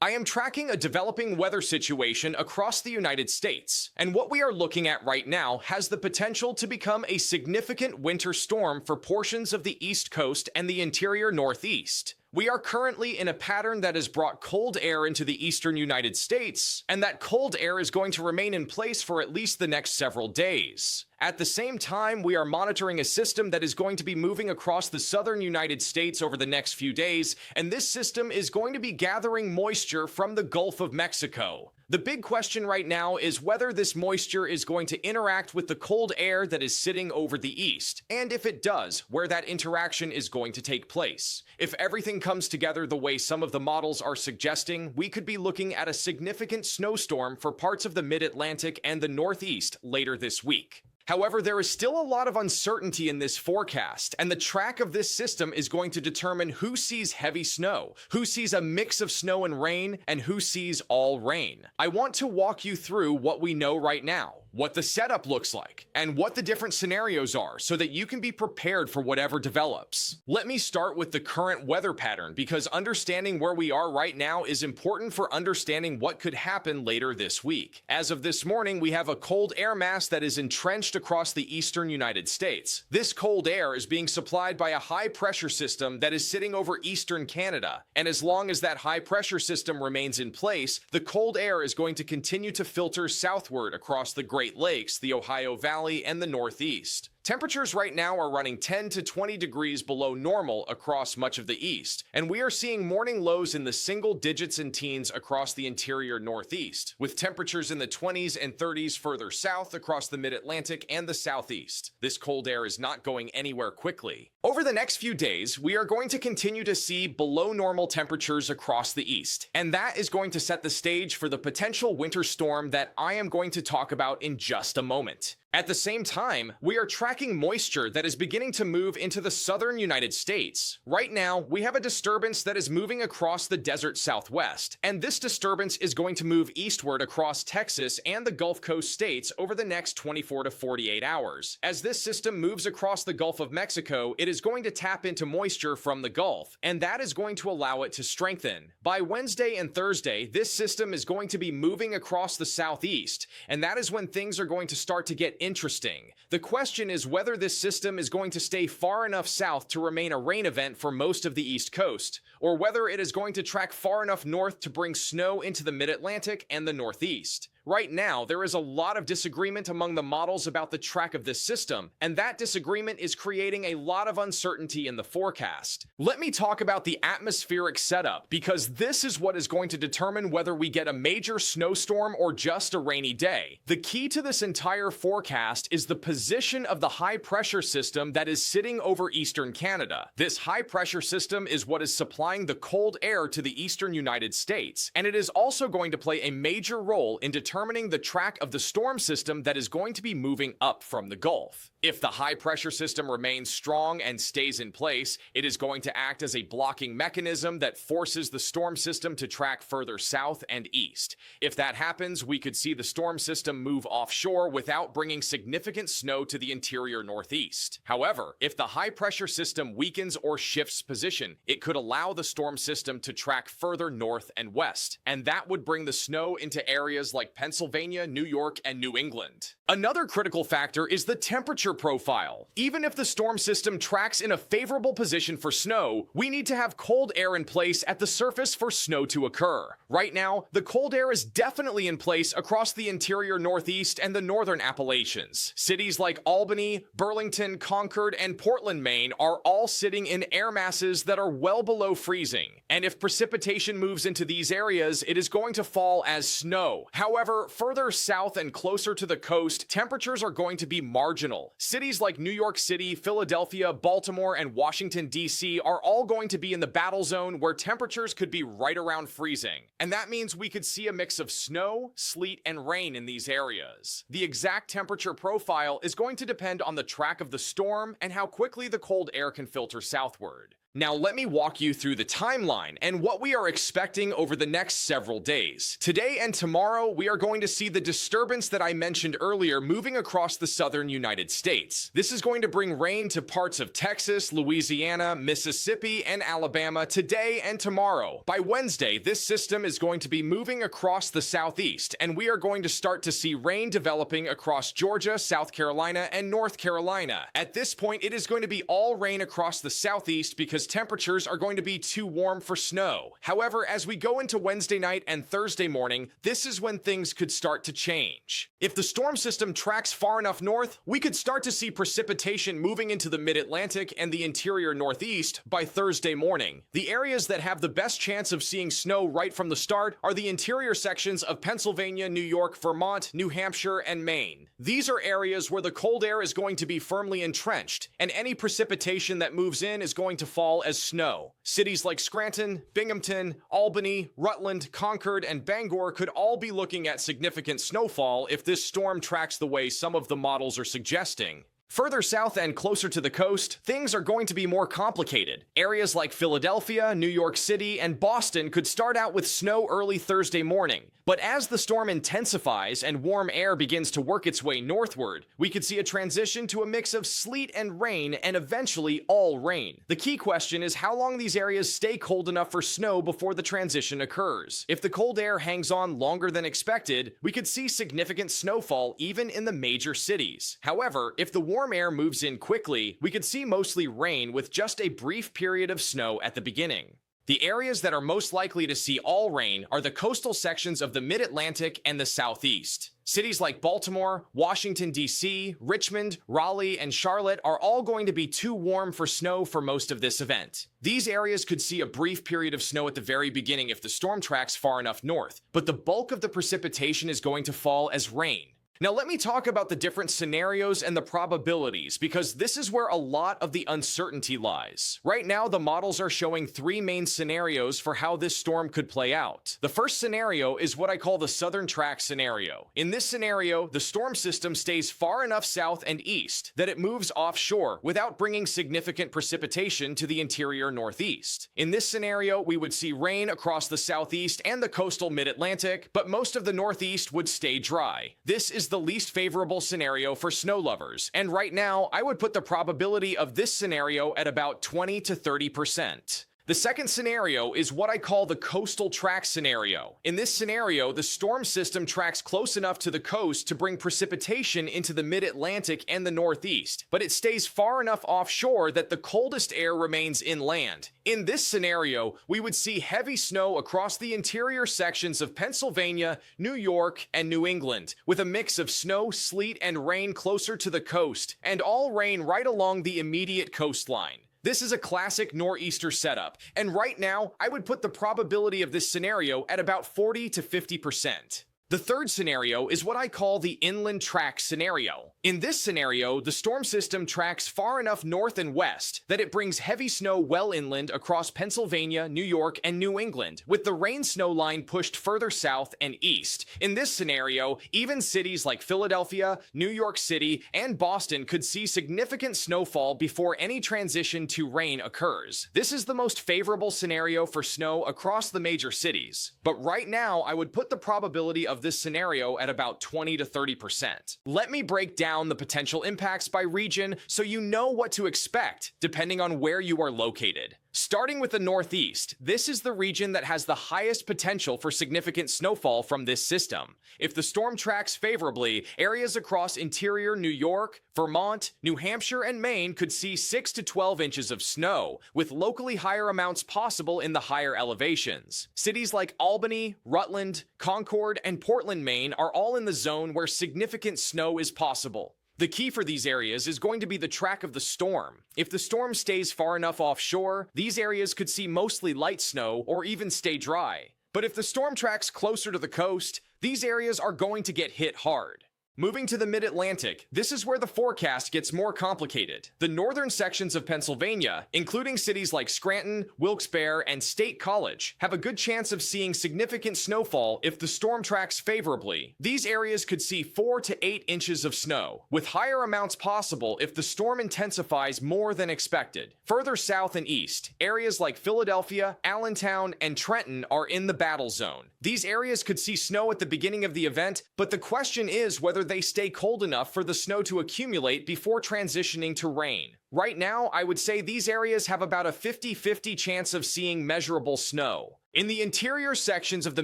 I am tracking a developing weather situation across the United States, and what we are looking at right now has the potential to become a significant winter storm for portions of the East Coast and the interior Northeast. We are currently in a pattern that has brought cold air into the eastern United States, and that cold air is going to remain in place for at least the next several days. At the same time, we are monitoring a system that is going to be moving across the southern United States over the next few days, and this system is going to be gathering moisture from the Gulf of Mexico. The big question right now is whether this moisture is going to interact with the cold air that is sitting over the east, and if it does, where that interaction is going to take place. If everything comes together the way some of the models are suggesting, we could be looking at a significant snowstorm for parts of the mid-Atlantic and the Northeast later this week. However, there is still a lot of uncertainty in this forecast, and the track of this system is going to determine who sees heavy snow, who sees a mix of snow and rain, and who sees all rain. I want to walk you through what we know right now, what the setup looks like, and what the different scenarios are so that you can be prepared for whatever develops. Let me start with the current weather pattern because understanding where we are right now is important for understanding what could happen later this week. As of this morning, we have a cold air mass that is entrenched across the eastern United States. This cold air is being supplied by a high pressure system that is sitting over eastern Canada, and as long as that high pressure system remains in place, the cold air is going to continue to filter southward across the Great Lakes, the Ohio Valley, and the Northeast. Temperatures right now are running 10 to 20 degrees below normal across much of the east, and we are seeing morning lows in the single digits and teens across the interior Northeast, with temperatures in the 20s and 30s further south across the mid-Atlantic and the southeast. This cold air is not going anywhere quickly. Over the next few days, we are going to continue to see below normal temperatures across the east, and that is going to set the stage for the potential winter storm that I am going to talk about in just a moment. At the same time, we are tracking moisture that is beginning to move into the southern United States. Right now, we have a disturbance that is moving across the desert southwest, and this disturbance is going to move eastward across Texas and the Gulf Coast states over the next 24 to 48 hours. As this system moves across the Gulf of Mexico, it is going to tap into moisture from the Gulf, and that is going to allow it to strengthen. By Wednesday and Thursday, this system is going to be moving across the southeast, and that is when things are going to start to get interesting. The question is whether this system is going to stay far enough south to remain a rain event for most of the East Coast, or whether it is going to track far enough north to bring snow into the mid-Atlantic and the Northeast. Right now, there is a lot of disagreement among the models about the track of this system, and that disagreement is creating a lot of uncertainty in the forecast. Let me talk about the atmospheric setup, because this is what is going to determine whether we get a major snowstorm or just a rainy day. The key to this entire forecast is the position of the high-pressure system that is sitting over eastern Canada. This high-pressure system is what is supplying the cold air to the eastern United States, and it is also going to play a major role in determining the track of the storm system that is going to be moving up from the Gulf. If the high pressure system remains strong and stays in place, it is going to act as a blocking mechanism that forces the storm system to track further south and east. If that happens, we could see the storm system move offshore without bringing significant snow to the interior Northeast. However, if the high pressure system weakens or shifts position, it could allow the storm system to track further north and west, and that would bring the snow into areas like Pennsylvania, New York, and New England. Another critical factor is the temperature profile. Even if the storm system tracks in a favorable position for snow, we need to have cold air in place at the surface for snow to occur. Right now, the cold air is definitely in place across the interior Northeast and the northern Appalachians. Cities like Albany, Burlington, Concord, and Portland, Maine are all sitting in air masses that are well below freezing. And if precipitation moves into these areas, it is going to fall as snow. However, further south and closer to the coast, temperatures are going to be marginal. Cities like New York City, Philadelphia, Baltimore, and Washington, D.C. are all going to be in the battle zone where temperatures could be right around freezing. And that means we could see a mix of snow, sleet, and rain in these areas. The exact temperature profile is going to depend on the track of the storm and how quickly the cold air can filter southward. Now let me walk you through the timeline and what we are expecting over the next several days. Today and tomorrow, we are going to see the disturbance that I mentioned earlier moving across the southern United States. This is going to bring rain to parts of Texas, Louisiana, Mississippi, and Alabama today and tomorrow. By Wednesday, this system is going to be moving across the southeast, and we are going to start to see rain developing across Georgia, South Carolina, and North Carolina. At this point, it is going to be all rain across the southeast because temperatures are going to be too warm for snow. However, as we go into Wednesday night and Thursday morning, this is when things could start to change. If the storm system tracks far enough north, we could start to see precipitation moving into the mid-Atlantic and the interior northeast by Thursday morning. The areas that have the best chance of seeing snow right from the start are the interior sections of Pennsylvania, New York, Vermont, New Hampshire, and Maine. These are areas where the cold air is going to be firmly entrenched, and any precipitation that moves in is going to fall as snow. Cities like Scranton, Binghamton, Albany, Rutland, Concord, and Bangor could all be looking at significant snowfall if this storm tracks the way some of the models are suggesting. Further south and closer to the coast, things are going to be more complicated. Areas like Philadelphia, New York City, and Boston could start out with snow early Thursday morning. But as the storm intensifies and warm air begins to work its way northward, we could see a transition to a mix of sleet and rain and eventually all rain. The key question is how long these areas stay cold enough for snow before the transition occurs. If the cold air hangs on longer than expected, we could see significant snowfall even in the major cities. However, if the warm air moves in quickly, we could see mostly rain with just a brief period of snow at the beginning. The areas that are most likely to see all rain are the coastal sections of the mid-Atlantic and the southeast. Cities like Baltimore, Washington, D.C., Richmond, Raleigh, and Charlotte are all going to be too warm for snow for most of this event. These areas could see a brief period of snow at the very beginning if the storm tracks far enough north, but the bulk of the precipitation is going to fall as rain. Now let me talk about the different scenarios and the probabilities, because this is where a lot of the uncertainty lies. Right now, the models are showing three main scenarios for how this storm could play out. The first scenario is what I call the southern track scenario. In this scenario, the storm system stays far enough south and east that it moves offshore without bringing significant precipitation to the interior northeast. In this scenario, we would see rain across the southeast and the coastal mid-Atlantic, but most of the northeast would stay dry. This is the least favorable scenario for snow lovers, and right now, I would put the probability of this scenario at about 20 to 30%. The second scenario is what I call the coastal track scenario. In this scenario, the storm system tracks close enough to the coast to bring precipitation into the mid-Atlantic and the northeast, but it stays far enough offshore that the coldest air remains inland. In this scenario, we would see heavy snow across the interior sections of Pennsylvania, New York, and New England, with a mix of snow, sleet, and rain closer to the coast, and all rain right along the immediate coastline. This is a classic nor'easter setup, and right now, I would put the probability of this scenario at about 40 to 50%. The third scenario is what I call the inland track scenario. In this scenario, the storm system tracks far enough north and west that it brings heavy snow well inland across Pennsylvania, New York, and New England, with the rain-snow line pushed further south and east. In this scenario, even cities like Philadelphia, New York City, and Boston could see significant snowfall before any transition to rain occurs. This is the most favorable scenario for snow across the major cities. But right now, I would put the probability of this scenario at about 20 to 30%. Let me break down the potential impacts by region so you know what to expect depending on where you are located. Starting with the Northeast, this is the region that has the highest potential for significant snowfall from this system. If the storm tracks favorably, areas across interior New York, Vermont, New Hampshire, and Maine could see 6 to 12 inches of snow, with locally higher amounts possible in the higher elevations. Cities like Albany, Rutland, Concord, and Portland, Maine are all in the zone where significant snow is possible. The key for these areas is going to be the track of the storm. If the storm stays far enough offshore, these areas could see mostly light snow or even stay dry. But if the storm tracks closer to the coast, these areas are going to get hit hard. Moving to the mid-Atlantic, this is where the forecast gets more complicated. The northern sections of Pennsylvania, including cities like Scranton, Wilkes-Barre, and State College, have a good chance of seeing significant snowfall if the storm tracks favorably. These areas could see 4 to 8 inches of snow, with higher amounts possible if the storm intensifies more than expected. Further south and east, areas like Philadelphia, Allentown, and Trenton are in the battle zone. These areas could see snow at the beginning of the event, but the question is whether they stay cold enough for the snow to accumulate before transitioning to rain. Right now, I would say these areas have about a 50-50 chance of seeing measurable snow. In the interior sections of the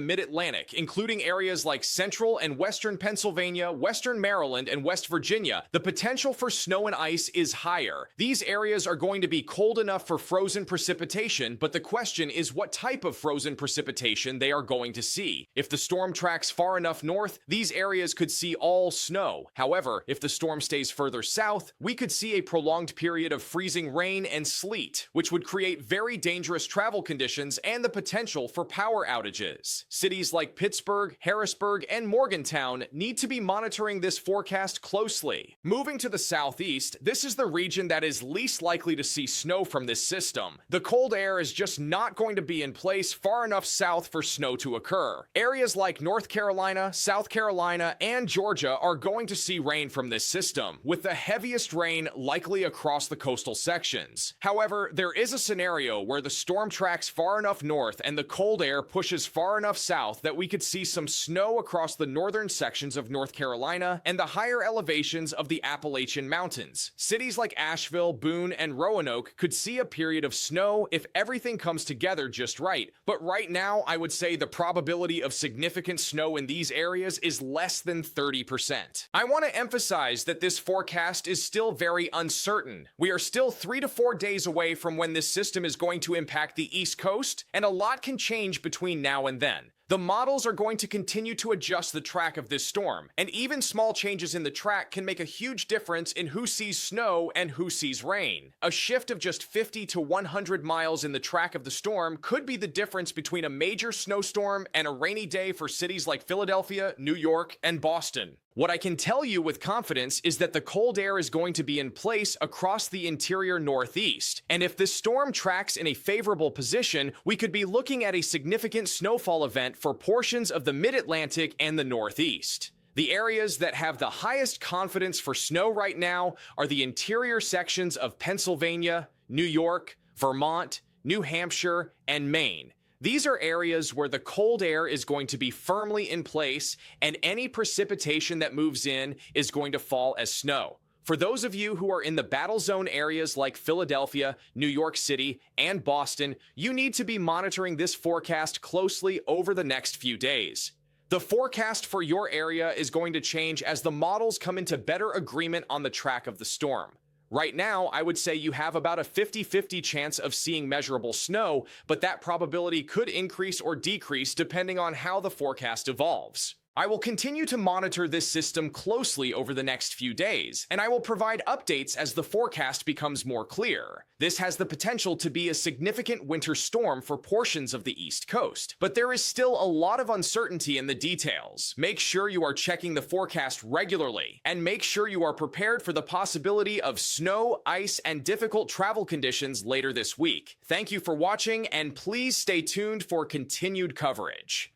mid-Atlantic, including areas like central and western Pennsylvania, western Maryland, and West Virginia, the potential for snow and ice is higher. These areas are going to be cold enough for frozen precipitation, but the question is what type of frozen precipitation they are going to see. If the storm tracks far enough north, these areas could see all snow. However, if the storm stays further south, we could see a prolonged period of freezing rain and sleet, which would create very dangerous travel conditions and the potential for power outages. Cities like Pittsburgh, Harrisburg, and Morgantown need to be monitoring this forecast closely. Moving to the southeast, this is the region that is least likely to see snow from this system. The cold air is just not going to be in place far enough south for snow to occur. Areas like North Carolina, South Carolina, and Georgia are going to see rain from this system, with the heaviest rain likely across the coastal sections. However, there is a scenario where the storm tracks far enough north and the cold air pushes far enough south that we could see some snow across the northern sections of North Carolina and the higher elevations of the Appalachian Mountains. Cities like Asheville, Boone, and Roanoke could see a period of snow if everything comes together just right. But right now, I would say the probability of significant snow in these areas is less than 30%. I want to emphasize that this forecast is still very uncertain. We are still 3 to 4 days away from when this system is going to impact the East Coast, and a lot can change between now and then. The models are going to continue to adjust the track of this storm, and even small changes in the track can make a huge difference in who sees snow and who sees rain. A shift of just 50 to 100 miles in the track of the storm could be the difference between a major snowstorm and a rainy day for cities like Philadelphia, New York, and Boston. What I can tell you with confidence is that the cold air is going to be in place across the interior Northeast, and if this storm tracks in a favorable position, we could be looking at a significant snowfall event for portions of the Mid-Atlantic and the Northeast. The areas that have the highest confidence for snow right now are the interior sections of Pennsylvania, New York, Vermont, New Hampshire, and Maine. These are areas where the cold air is going to be firmly in place, and any precipitation that moves in is going to fall as snow. For those of you who are in the battle zone areas like Philadelphia, New York City, and Boston, you need to be monitoring this forecast closely over the next few days. The forecast for your area is going to change as the models come into better agreement on the track of the storm. Right now, I would say you have about a 50-50 chance of seeing measurable snow, but that probability could increase or decrease depending on how the forecast evolves. I will continue to monitor this system closely over the next few days, and I will provide updates as the forecast becomes more clear. This has the potential to be a significant winter storm for portions of the East Coast, but there is still a lot of uncertainty in the details. Make sure you are checking the forecast regularly, and make sure you are prepared for the possibility of snow, ice, and difficult travel conditions later this week. Thank you for watching, and please stay tuned for continued coverage.